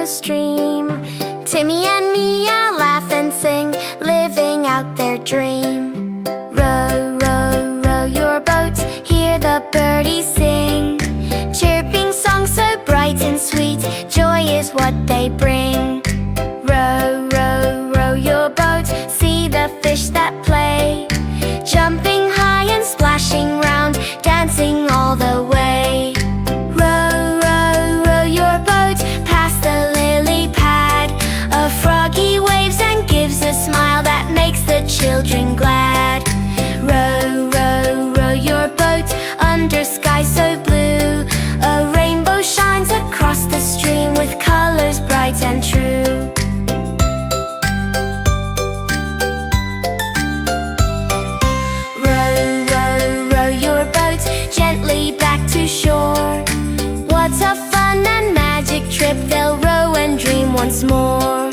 the stream. Timmy and Mia laugh and sing, living out their dream. Row, row, row your boat, hear the birdies sing. Chirping songs so bright and sweet, joy is what they bring. Row, row, row your boat, see the fish that play. Jumping high and splashing round, dancing all the way. Row, row, row your boat, past the lily pad. A froggy waves and gives a smile that makes the children glad. Row, row, row your boat, under sky so blue. A rainbow shines across the stream with colors bright and true. Row, row, row your boat gently back to shore. What a fun and magic trip, they'll row and dream once more.